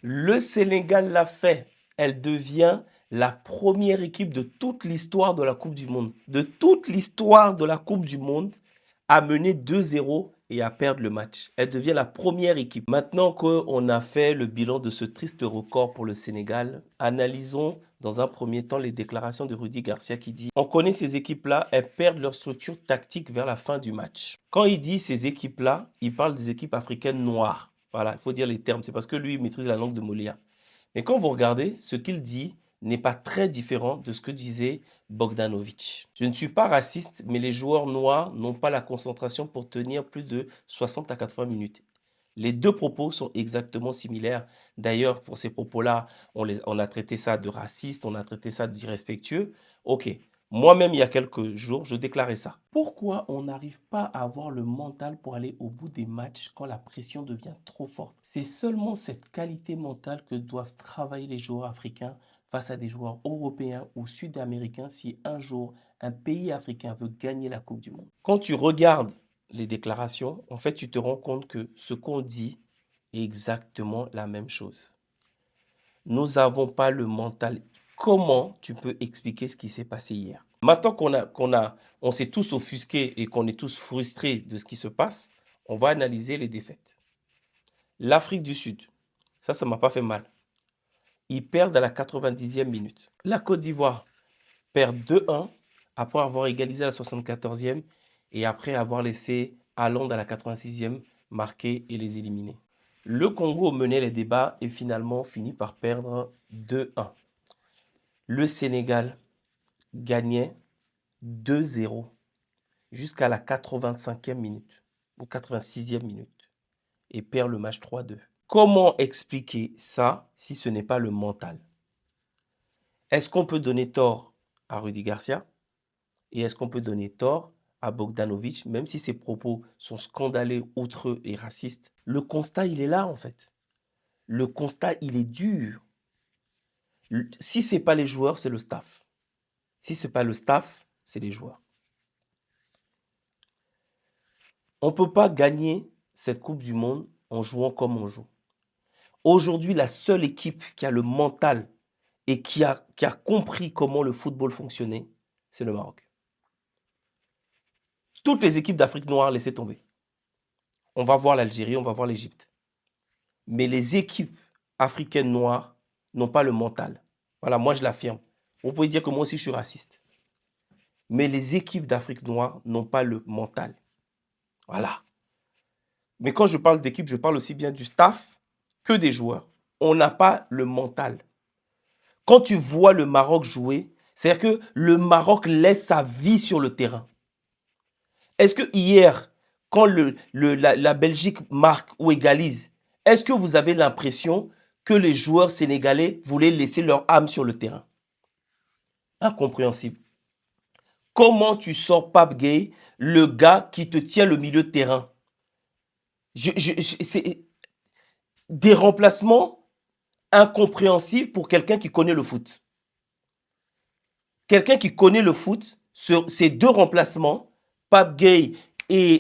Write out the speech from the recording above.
Le Sénégal l'a fait. Elle devient la première équipe de toute l'histoire de la Coupe du Monde. De toute l'histoire de la Coupe du Monde à mener 2-0 et à perdre le match. Elle devient la première équipe. Maintenant qu'on a fait le bilan de ce triste record pour le Sénégal, analysons dans un premier temps les déclarations de Rudy Garcia qui dit « On connaît ces équipes-là, elles perdent leur structure tactique vers la fin du match. » Quand il dit ces équipes-là, il parle des équipes africaines noires. Voilà, il faut dire les termes. C'est parce que lui, il maîtrise la langue de Molière. Mais quand vous regardez, ce qu'il dit n'est pas très différent de ce que disait Bogdanovic. Je ne suis pas raciste, mais les joueurs noirs n'ont pas la concentration pour tenir plus de 60 à 80 minutes. Les deux propos sont exactement similaires. D'ailleurs, pour ces propos-là, on a traité ça de raciste, on a traité ça d'irrespectueux. Ok, moi-même, il y a quelques jours, je déclarais ça. Pourquoi on n'arrive pas à avoir le mental pour aller au bout des matchs quand la pression devient trop forte? C'est seulement cette qualité mentale que doivent travailler les joueurs africains face à des joueurs européens ou sud-américains si un jour un pays africain veut gagner la Coupe du Monde. Quand tu regardes les déclarations, en fait, tu te rends compte que ce qu'on dit est exactement la même chose. Nous n'avons pas le mental. Comment tu peux expliquer ce qui s'est passé hier? Maintenant on s'est tous offusqués et qu'on est tous frustrés de ce qui se passe, on va analyser les défaites. L'Afrique du Sud, ça ne m'a pas fait mal. Ils perdent à la 90e minute. La Côte d'Ivoire perd 2-1 après avoir égalisé à la 74e et après avoir laissé Hollande à la 86e marquer et les éliminer. Le Congo menait les débats et finalement finit par perdre 2-1. Le Sénégal gagnait 2-0 jusqu'à la 85e minute ou 86e minute et perd le match 3-2. Comment expliquer ça si ce n'est pas le mental? Est-ce qu'on peut donner tort à Rudy Garcia et est-ce qu'on peut donner tort à Bogdanovic, même si ses propos sont scandaleux, outreux et racistes? Le constat, il est là en fait. Le constat, il est dur. Si ce n'est pas les joueurs, c'est le staff. Si ce n'est pas le staff, c'est les joueurs. On ne peut pas gagner cette Coupe du Monde en jouant comme on joue. Aujourd'hui, la seule équipe qui a le mental et qui a compris comment le football fonctionnait, c'est le Maroc. Toutes les équipes d'Afrique noire, laissez tomber. On va voir l'Algérie, on va voir l'Égypte. Mais les équipes africaines noires n'ont pas le mental. Voilà, moi je l'affirme. Vous pouvez dire que moi aussi je suis raciste. Mais les équipes d'Afrique noire n'ont pas le mental. Voilà. Mais quand je parle d'équipe, je parle aussi bien du staff que des joueurs. On n'a pas le mental. Quand tu vois le Maroc jouer, c'est-à-dire que le Maroc laisse sa vie sur le terrain. Est-ce que hier, quand la Belgique marque ou égalise, est-ce que vous avez l'impression que les joueurs sénégalais voulaient laisser leur âme sur le terrain? Incompréhensible. Comment tu sors Pape Gueye, le gars qui te tient le milieu de terrain? C'est des remplacements incompréhensibles pour quelqu'un qui connaît le foot. Quelqu'un qui connaît le foot, ces deux remplacements, Pape Gueye et